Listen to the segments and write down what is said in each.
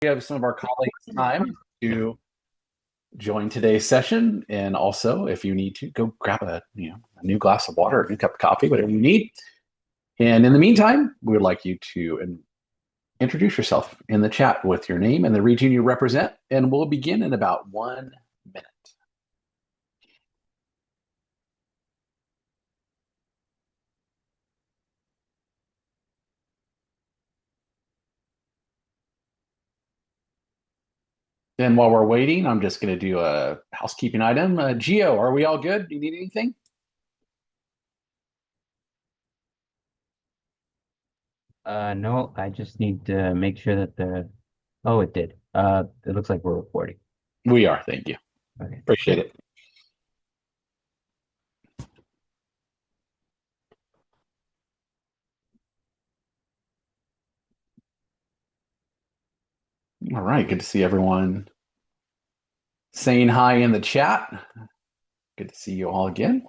We have some of our colleagues time to join today's session. And also, if you need to, go grab a new glass of water, a new cup of coffee, whatever you need. And in the meantime, we would like you to introduce yourself in the chat with your name and the region you represent. And we'll begin in about 1 minute. Then while we're waiting, I'm just going to do a housekeeping item. Gio, are we all good? Do you need anything? No, I just need to make sure that oh, it did. It looks like we're recording. We are. Thank you. Okay. Appreciate it. All right. Good to see everyone saying hi in the chat. Good to see you all again.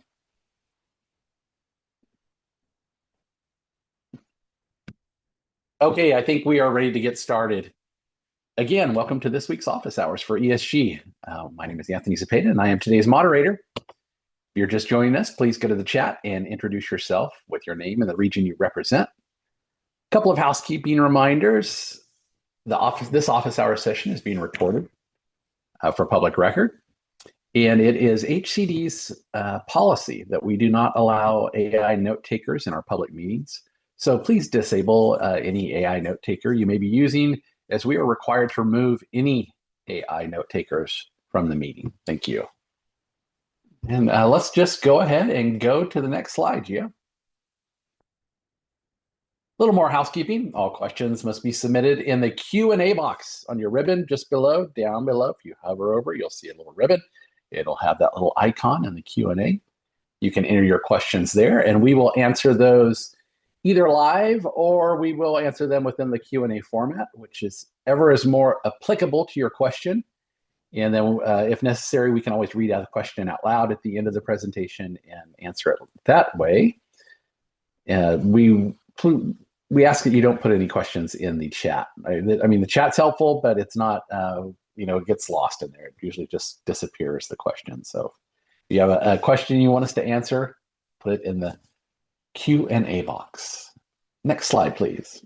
Okay, I think we are ready to get started. Again, welcome to this week's office hours for ESG. My name is Anthony Zepeda, and I am today's moderator. If you're just joining us, please go to the chat and introduce yourself with your name and the region you represent. A couple of housekeeping reminders. This office hour session is being recorded for public record. And it is HCD's policy that we do not allow AI note takers in our public meetings. So please disable any AI note taker you may be using, as we are required to remove any AI note takers from the meeting. Thank you. And let's just go ahead and go to the next slide, Gio. A little more housekeeping. All questions must be submitted in the Q&A box on your ribbon just below, down below. If you hover over, you'll see a little ribbon. It'll have that little icon in the Q&A. You can enter your questions there, and we will answer those either live or we will answer them within the Q&A format, which is ever is more applicable to your question. And then if necessary, we can always read out the question out loud at the end of the presentation and answer it that way. We ask that you don't put any questions in the chat. I mean, the chat's helpful, but it's not, it gets lost in there. It usually just disappears, the question. So if you have a question you want us to answer, put it in the Q&A box. Next slide, please.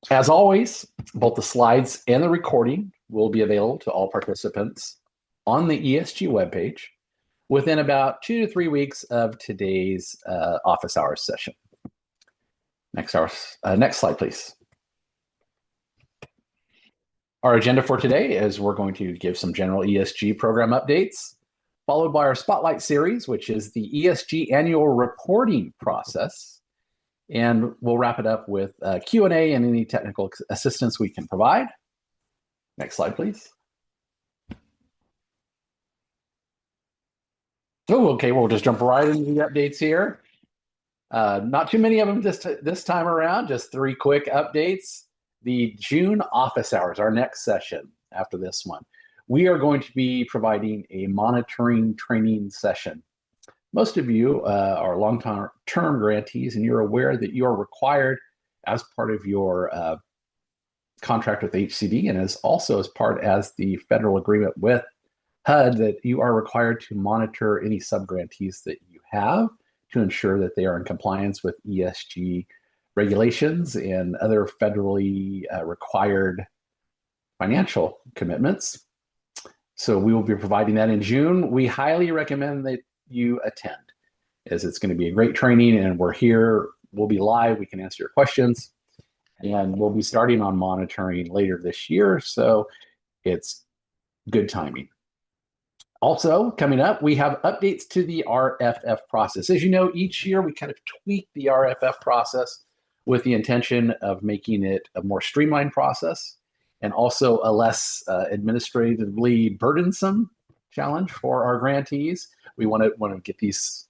As always, both the slides and the recording will be available to all participants on the ESG webpage within about 2 to 3 weeks of today's office hours session. Next slide, please. Our agenda for today is we're going to give some general ESG program updates, followed by our Spotlight series, which is the ESG annual reporting process. And we'll wrap it up with Q&A and any technical assistance we can provide. Next slide, please. Oh, okay, we'll just jump right into the updates here. Not too many of them this time around, just 3 quick updates. The June office hours, our next session after this one, we are going to be providing a monitoring training session. Most of you are long-term grantees, and you're aware that you are required as part of your contract with HCD and as part as the federal agreement with HUD that you are required to monitor any sub-grantees that you have to ensure that they are in compliance with ESG regulations and other federally required financial commitments. So we will be providing that in June. We highly recommend that you attend, as it's going to be a great training, and we're here. We'll be live. We can answer your questions, and we'll be starting on monitoring later this year. So it's good timing. Also, coming up, we have updates to the RFF process. As you know, each year we kind of tweak the RFF process with the intention of making it a more streamlined process and also a less administratively burdensome challenge for our grantees. We want to get these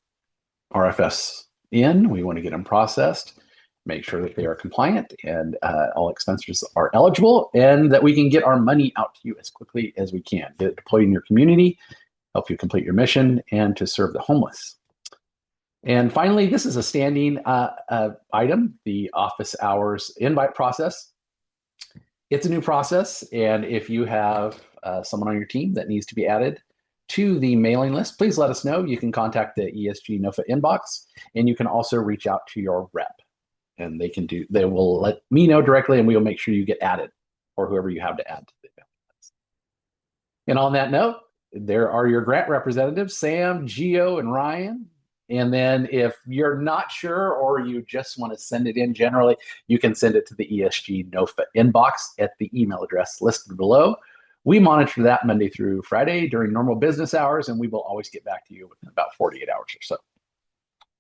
RFFs in. We want to get them processed, make sure that they are compliant and all expenses are eligible, and that we can get our money out to you as quickly as we can. Get it deployed in your community, help you complete your mission, and to serve the homeless. And finally, this is a standing item, the office hours invite process. It's a new process, and if you have someone on your team that needs to be added to the mailing list, please let us know. You can contact the ESG NOFA inbox, and you can also reach out to your rep, and they will let me know directly, and we will make sure you get added, or whoever you have to add to the mailing list. And on that note, there are your grant representatives, Sam, Gio, and Ryan. And then if you're not sure or you just want to send it in generally, you can send it to the ESG NOFA inbox at the email address listed below. We monitor that Monday through Friday during normal business hours, and we will always get back to you within about 48 hours or so.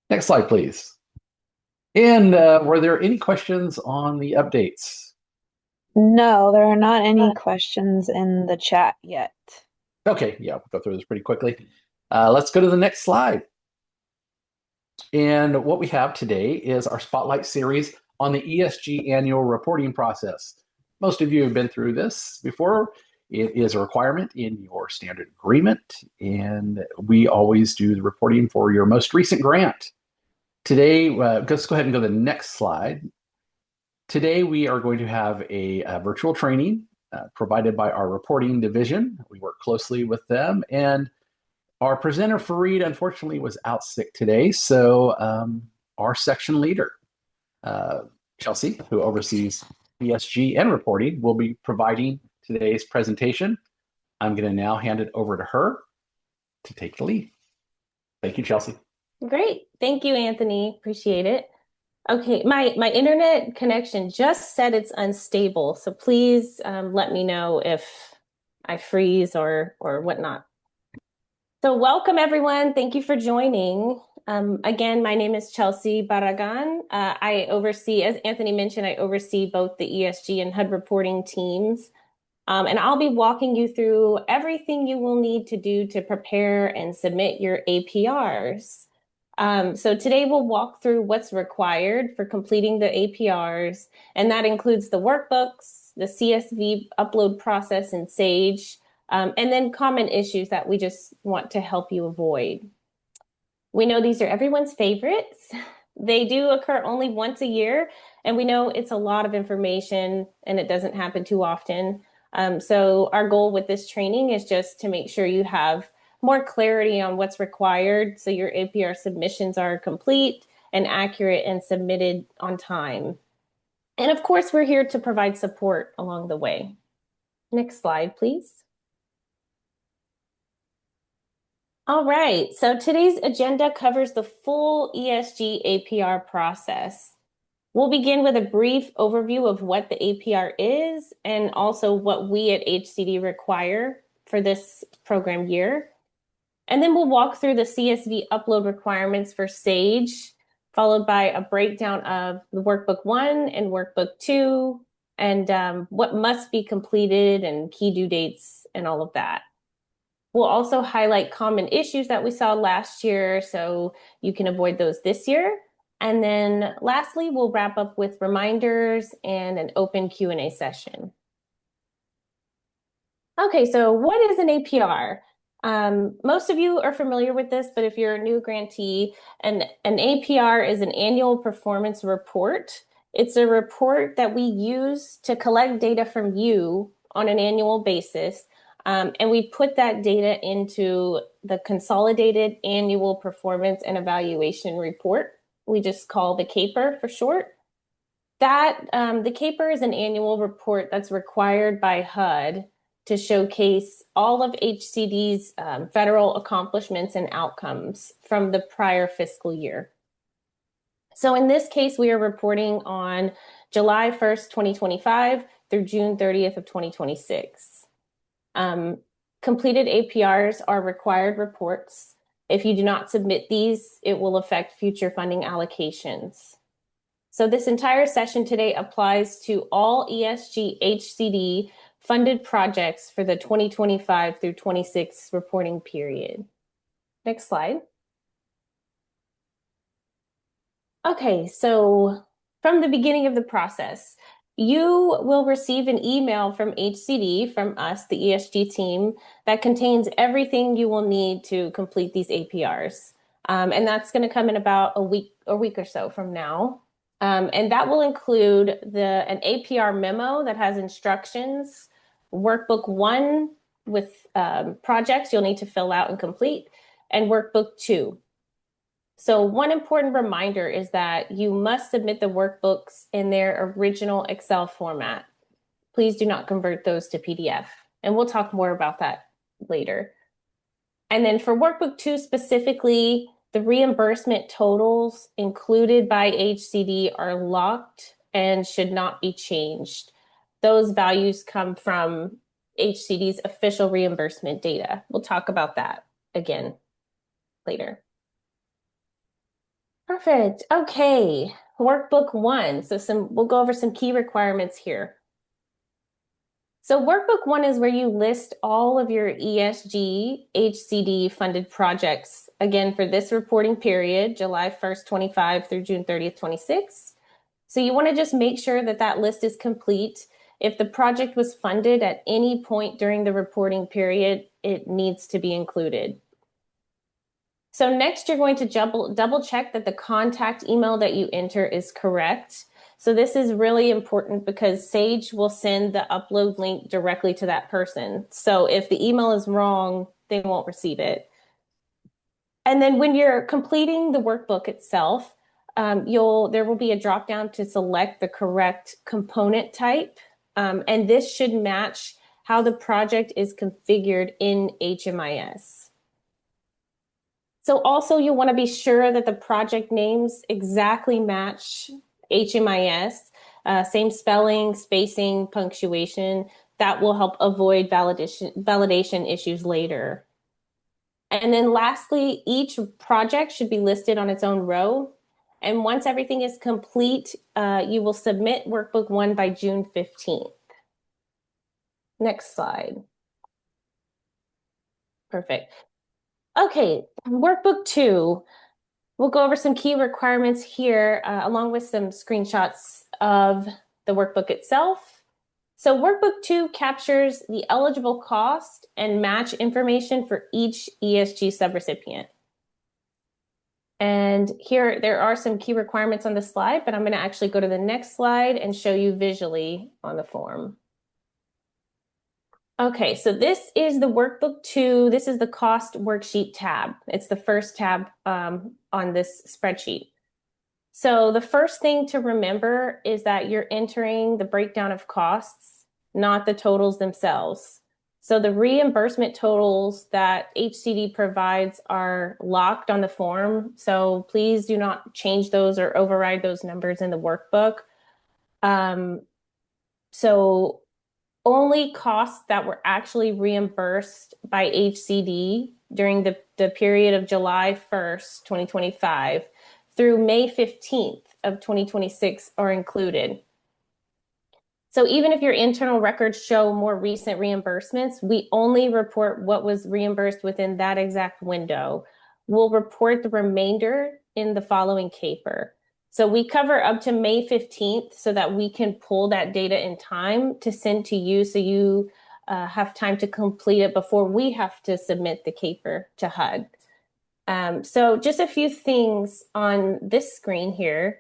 Next slide, please. And were there any questions on the updates? No, there are not any questions in the chat yet. Okay, yeah, we'll go through this pretty quickly. Let's go to the next slide. And what we have today is our Spotlight series on the ESG annual reporting process. Most of you have been through this before. It is a requirement in your standard agreement, and we always do the reporting for your most recent grant. Today, let's go ahead and go to the next slide. Today, we are going to have a virtual training provided by our reporting division. We work closely with them, and our presenter, Fareed, unfortunately was out sick today, so our section leader, Chelsea, who oversees ESG and reporting, will be providing today's presentation. I'm going to now hand it over to her to take the lead. Thank you, Chelsea. Great. Thank you, Anthony. Appreciate it. Okay, my internet connection just said it's unstable, so please let me know if I freeze or whatnot. So welcome, everyone. Thank you for joining. Again, my name is Chelsea Barragan. I oversee, as Anthony mentioned, I oversee both the ESG and HUD reporting teams. And I'll be walking you through everything you will need to do to prepare and submit your APRs. So today we'll walk through what's required for completing the APRs, and that includes the workbooks, the CSV upload process in Sage, and then common issues that we just want to help you avoid. We know these are everyone's favorites. They do occur only once a year, and we know it's a lot of information and it doesn't happen too often. So our goal with this training is just to make sure you have more clarity on what's required so your APR submissions are complete and accurate and submitted on time. And of course, we're here to provide support along the way. Next slide, please. All right, so today's agenda covers the full ESG APR process. We'll begin with a brief overview of what the APR is and also what we at HCD require for this program year. And then we'll walk through the CSV upload requirements for Sage, followed by a breakdown of the workbook 1 and workbook 2, and what must be completed and key due dates and all of that. We'll also highlight common issues that we saw last year so you can avoid those this year. And then lastly, we'll wrap up with reminders and an open Q&A session. Okay, so what is an APR? Most of you are familiar with this, but if you're a new grantee, an APR is an annual performance report. It's a report that we use to collect data from you on an annual basis, and we put that data into the Consolidated Annual Performance and Evaluation Report. We just call the CAPER for short. The CAPER is an annual report that's required by HUD to showcase all of HCD's federal accomplishments and outcomes from the prior fiscal year. So in this case, we are reporting on July 1st, 2025 through June 30th of 2026. Completed APRs are required reports. If you do not submit these, it will affect future funding allocations. So this entire session today applies to all ESG HCD funded projects for the 2025 through 26 reporting period. Next slide. Okay, so from the beginning of the process, you will receive an email from HCD, from us, the ESG team, that contains everything you will need to complete these APRs. And that's going to come in about a week or so from now. And that will include an APR memo that has instructions, workbook 1 with projects you'll need to fill out and complete, and workbook 2. So one important reminder is that you must submit the workbooks in their original Excel format. Please do not convert those to PDF. And we'll talk more about that later. And then for workbook 2 specifically, the reimbursement totals included by HCD are locked and should not be changed. Those values come from HCD's official reimbursement data. We'll talk about that again later. Perfect. Okay. Workbook 1. So we'll go over some key requirements here. So workbook 1 is where you list all of your ESG HCD funded projects, again, for this reporting period, July 1st, 25 through June 30th, 26. So you want to just make sure that that list is complete. If the project was funded at any point during the reporting period, it needs to be included. So next, you're going to double check that the contact email that you enter is correct. So this is really important because Sage will send the upload link directly to that person. So if the email is wrong, they won't receive it. And then when you're completing the workbook itself, there will be a drop down to select the correct component type. And this should match how the project is configured in HMIS. So also you want to be sure that the project names exactly match HMIS, same spelling, spacing, punctuation. That will help avoid validation issues later. And then lastly, each project should be listed on its own row. And once everything is complete, you will submit workbook 1 by June 15th. Next slide. Perfect. Okay, workbook 2. We'll go over some key requirements here, along with some screenshots of the workbook itself. So workbook 2 captures the eligible cost and match information for each ESG subrecipient. And here, there are some key requirements on the slide, but I'm going to actually go to the next slide and show you visually on the form. Okay, so this is the workbook 2. This is the cost worksheet tab. It's the first tab on this spreadsheet. So the first thing to remember is that you're entering the breakdown of costs, not the totals themselves. So the reimbursement totals that HCD provides are locked on the form. So please do not change those or override those numbers in the workbook. So only costs that were actually reimbursed by HCD during the period of July 1st, 2025 through May 15th of 2026 are included. So even if your internal records show more recent reimbursements, we only report what was reimbursed within that exact window. We'll report the remainder in the following CAPER. So we cover up to May 15th so that we can pull that data in time to send to you so you have time to complete it before we have to submit the CAPER to HUD. So just a few things on this screen here.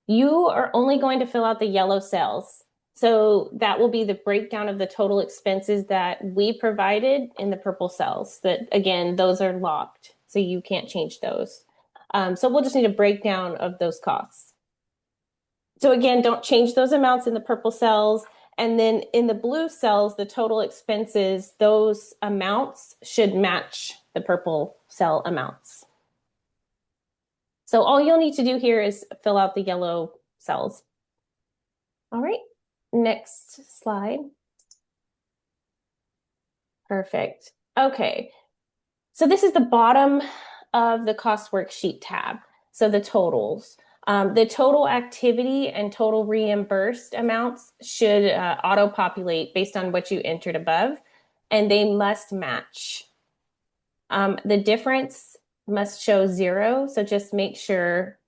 You are only going to fill out the yellow cells. So that will be the breakdown of the total expenses that we provided in the purple cells. That again, those are locked, so you can't change those. So we'll just need a breakdown of those costs. So again, don't change those amounts in the purple cells. And then in the blue cells, the total expenses, those amounts should match the purple cell amounts. So all you'll need to do here is fill out the yellow cells. All right, next slide. Perfect. Okay, so this is the bottom of the cost worksheet tab. So the totals. The total activity and total reimbursed amounts should auto-populate based on what you entered above, and they must match. The difference must show 0, so just make sure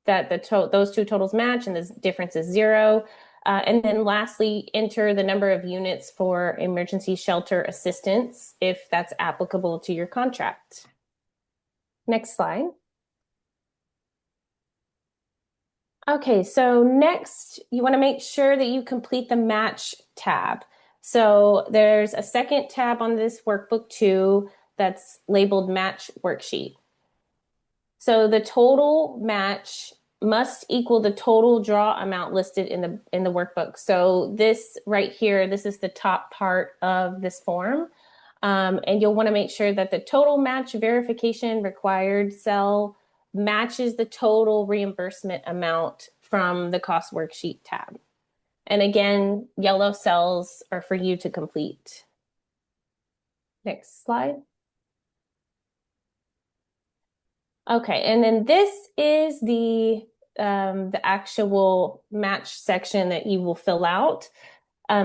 that those two totals match and the difference is 0. And then lastly, enter the number of units for emergency shelter assistance if that's applicable to your contract. Next slide. Okay, so next you want to make sure that you complete the match tab. So there's a second tab on this workbook too that's labeled match worksheet. So the total match must equal the total draw amount listed in the workbook. So this right here, this is the top part of this form. And you'll want to make sure that the total match verification required cell matches the total reimbursement amount from the cost worksheet tab. And again, yellow cells are for you to complete. Next slide. Okay, and then this is the actual match section that you will fill out.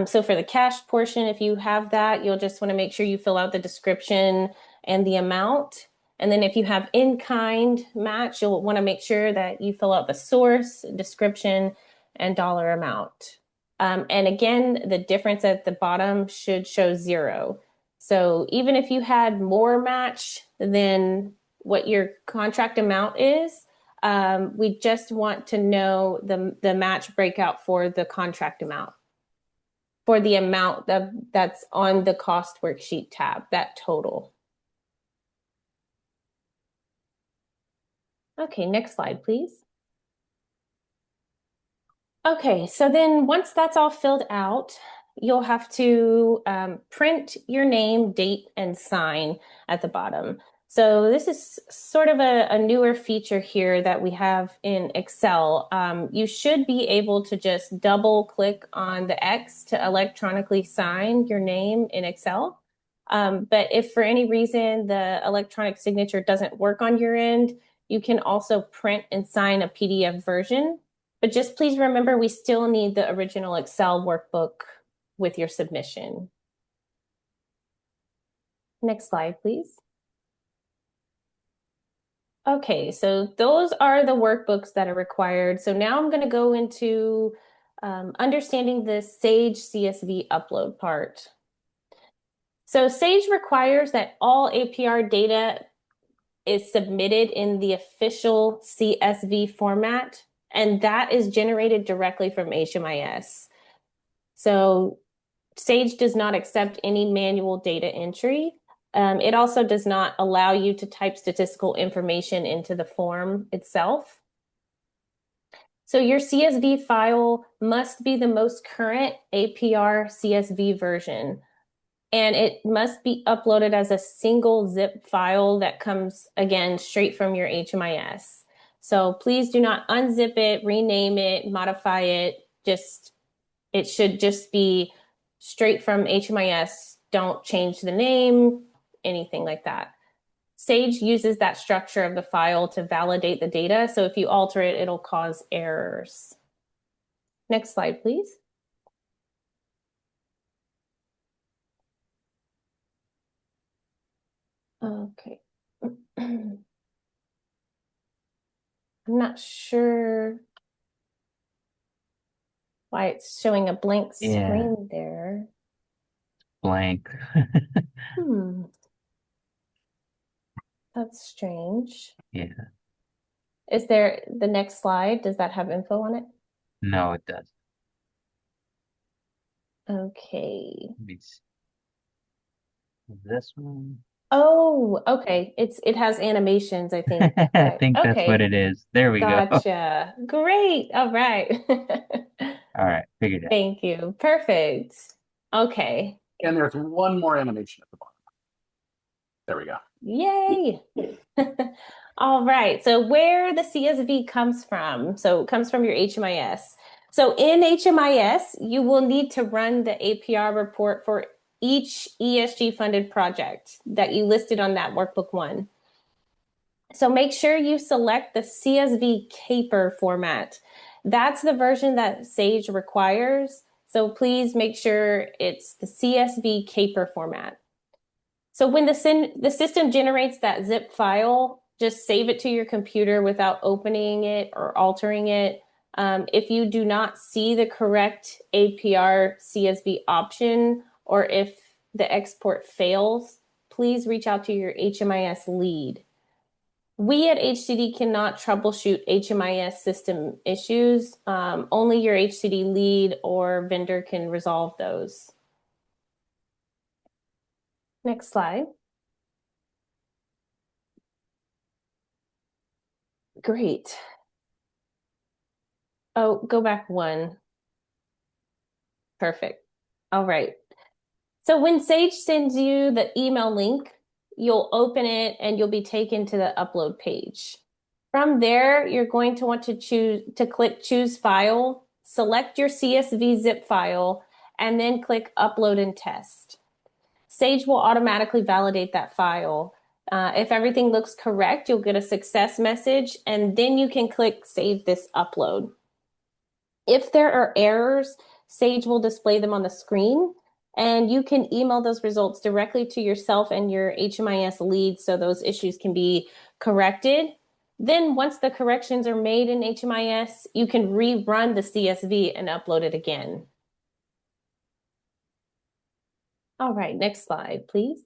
So for the cash portion, if you have that, you'll just want to make sure you fill out the description and the amount. And then if you have in-kind match, you'll want to make sure that you fill out the source, description, and dollar amount. And again, the difference at the bottom should show 0. So even if you had more match than what your contract amount is, we just want to know the match breakout for the contract amount, for the amount that's on the cost worksheet tab, that total. Okay, next slide, please. Okay, so then once that's all filled out, you'll have to print your name, date, and sign at the bottom. So this is sort of a newer feature here that we have in Excel. You should be able to just double click on the X to electronically sign your name in Excel. But if for any reason the electronic signature doesn't work on your end, you can also print and sign a PDF version. But just please remember, we still need the original Excel workbook with your submission. Next slide, please. Okay, so those are the workbooks that are required. So now I'm going to go into understanding the Sage CSV upload part. So Sage requires that all APR data is submitted in the official CSV format, and that is generated directly from HMIS. So Sage does not accept any manual data entry. It also does not allow you to type statistical information into the form itself. So your CSV file must be the most current APR CSV version, and it must be uploaded as a single zip file that comes, again, straight from your HMIS. So please do not unzip it, rename it, modify it. It should just be straight from HMIS. Don't change the name, anything like that. Sage uses that structure of the file to validate the data. So if you alter it, it'll cause errors. Next slide, please. Okay. I'm not sure why it's showing a blank screen there. Blank. That's strange. Yeah. Is there the next slide? Does that have info on it? No, it does. Okay. Let me see. This one. Oh, okay. It has animations, I think. I think that's what Okay. it is. There we go. Gotcha. Great. All right. All right, figured it out. Thank you. Perfect. Okay. And there's one more animation at the bottom. There we go. Yay. All right. So where the CSV comes from. So it comes from your HMIS. So in HMIS, you will need to run the APR report for each ESG funded project that you listed on that workbook 1. So make sure you select the CSV caper format. That's the version that Sage requires. So please make sure it's the CSV caper format. So when the system generates that zip file, just save it to your computer without opening it or altering it. If you do not see the correct APR CSV option, or if the export fails, please reach out to your HMIS lead. We at HCD cannot troubleshoot HMIS system issues. Only your HCD lead or vendor can resolve those. Next slide. Great. Oh, go back one. Perfect. All right. So when Sage sends you the email link, you'll open it and you'll be taken to the upload page. From there, you're going to want to click choose file, select your CSV zip file, and then click upload and test. Sage will automatically validate that file. If everything looks correct, you'll get a success message, and then you can click save this upload. If there are errors, Sage will display them on the screen, and you can email those results directly to yourself and your HMIS lead so those issues can be corrected. Then once the corrections are made in HMIS, you can rerun the CSV and upload it again. All right, next slide, please.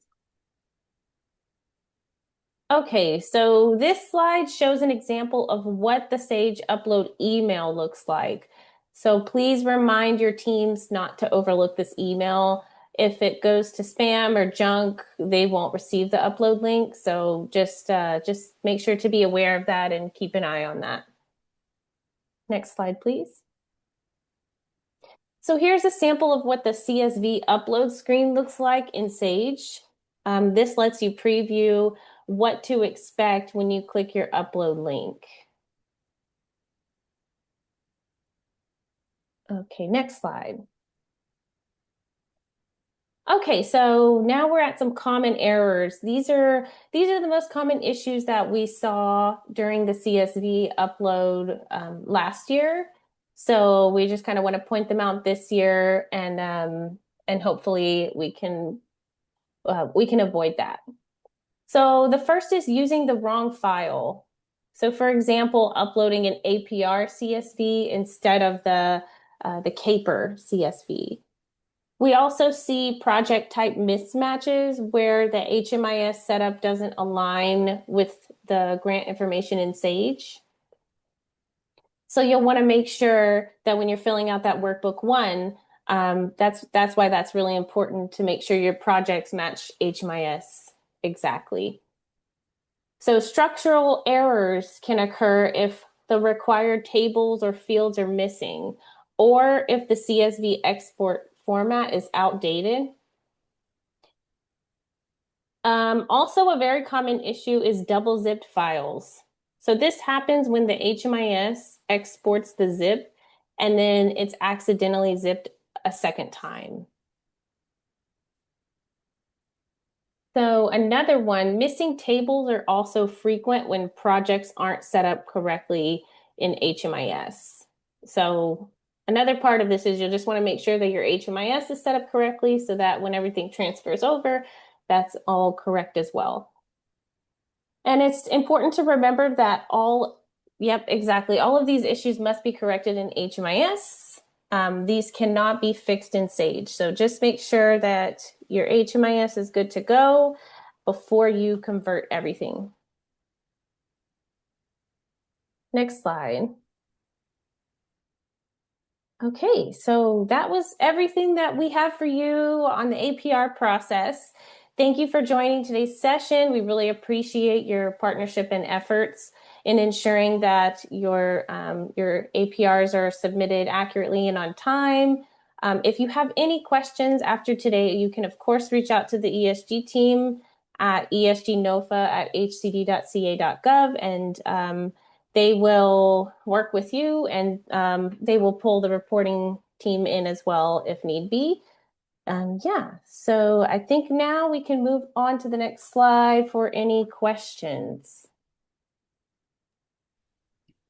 Okay, so this slide shows an example of what the Sage upload email looks like. So please remind your teams not to overlook this email. If it goes to spam or junk, they won't receive the upload link. So just make sure to be aware of that and keep an eye on that. Next slide, please. So here's a sample of what the CSV upload screen looks like in Sage. This lets you preview what to expect when you click your upload link. Okay, next slide. Okay, so now we're at some common errors. These are the most common issues that we saw during the CSV upload last year. So we just kind of want to point them out this year, and hopefully we can avoid that. So the first is using the wrong file. So for example, uploading an APR CSV instead of the Caper CSV. We also see project type mismatches where the HMIS setup doesn't align with the grant information in Sage. So you'll want to make sure that when you're filling out that workbook one, that's why that's really important to make sure your projects match HMIS exactly. So structural errors can occur if the required tables or fields are missing, or if the CSV export format is outdated. Also, a very common issue is double zipped files. So this happens when the HMIS exports the zip and then it's accidentally zipped a second time. So another one, missing tables are also frequent when projects aren't set up correctly in HMIS. So another part of this is you'll just want to make sure that your HMIS is set up correctly so that when everything transfers over, that's all correct as well. And it's important to remember that all of these issues must be corrected in HMIS. These cannot be fixed in Sage. So just make sure that your HMIS is good to go before you convert everything. Next slide. Okay, so that was everything that we have for you on the APR process. Thank you for joining today's session. We really appreciate your partnership and efforts in ensuring that your APRs are submitted accurately and on time. If you have any questions after today, you can, of course, reach out to the ESG team at esgnofa@hcd.ca.gov, and they will work with you, and they will pull the reporting team in as well if need be. So I think now we can move on to the next slide for any questions.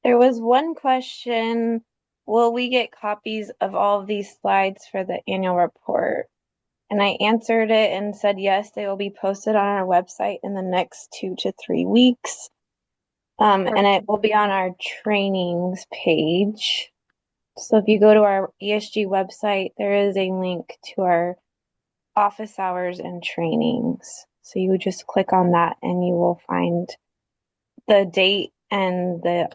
There was one question, will we get copies of all of these slides for the annual report? And I answered it and said yes, they will be posted on our website in the next 2 to 3 weeks. And it will be on our trainings page. So if you go to our ESG website, there is a link to our office hours and trainings. So you would just click on that and you will find the date and the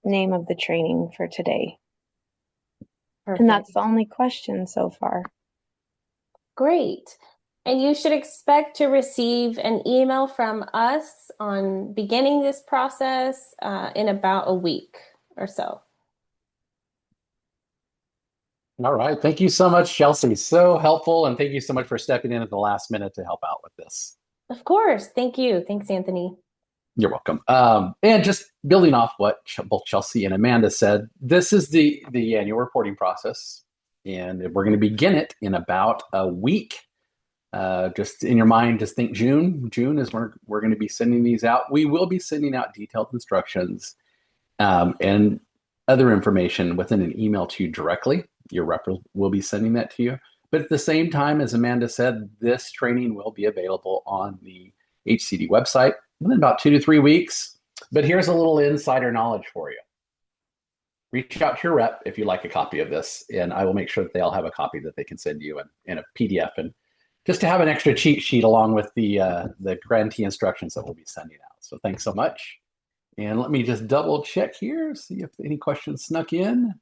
name of the training for today. And that's the only question so far. Great. And you should expect to receive an email from us on beginning this process in about a week or so. All right. Thank you so much, Chelsea. So helpful. And thank you so much for stepping in at the last minute to help out with this. Of course. Thank you. Thanks, Anthony. You're welcome. And just building off what both Chelsea and Amanda said, this is the annual reporting process, and we're going to begin it in about a week. Just in your mind, just think June. June is when we're going to be sending these out. We will be sending out detailed instructions and other information within an email to you directly. Your rep will be sending that to you. But at the same time, as Amanda said, this training will be available on the HCD website within about 2 to 3 weeks. But here's a little insider knowledge for you. Reach out to your rep if you'd like a copy of this, and I will make sure that they all have a copy that they can send you in a PDF, and just to have an extra cheat sheet along with the grantee instructions that we'll be sending out. So thanks so much. And let me just double check here, see if any questions snuck in.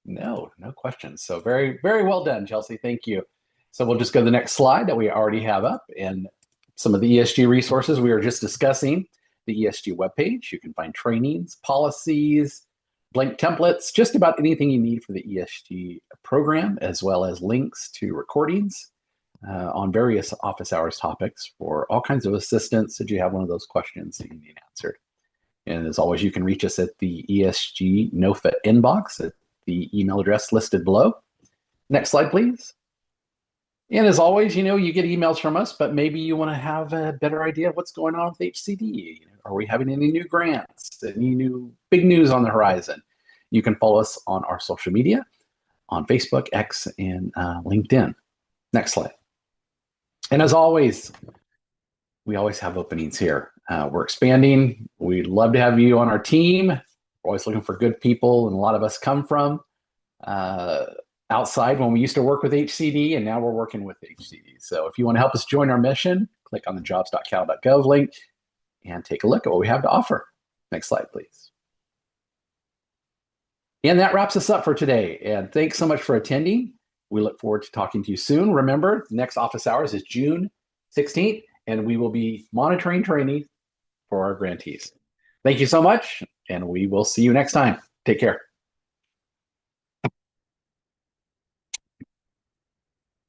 No questions. So very, very well done, Chelsea. Thank you. So we'll just go to the next slide that we already have up, and some of the ESG resources we were just discussing. The ESG webpage, you can find trainings, policies, blank templates, just about anything you need for the ESG program, as well as links to recordings on various office hours topics for all kinds of assistance should you have one of those questions that you need answered. And as always, you can reach us at the ESG NOFA inbox at the email address listed below. Next slide, please. And as always, you get emails from us, but maybe you want to have a better idea of what's going on with HCD. Are we having any new grants, any new big news on the horizon? You can follow us on our social media, on Facebook, X, and LinkedIn. Next slide. And as always, we always have openings here. We're expanding. We'd love to have you on our team. We're always looking for good people, and a lot of us come from outside when we used to work with HCD, and now we're working with HCD. So if you want to help us join our mission, click on the jobs.cal.gov link and take a look at what we have to offer. Next slide, please. And that wraps us up for today. And thanks so much for attending. We look forward to talking to you soon. Remember, the next office hours is June 16th, and we will be monitoring training for our grantees. Thank you so much, and we will see you next time. Take care.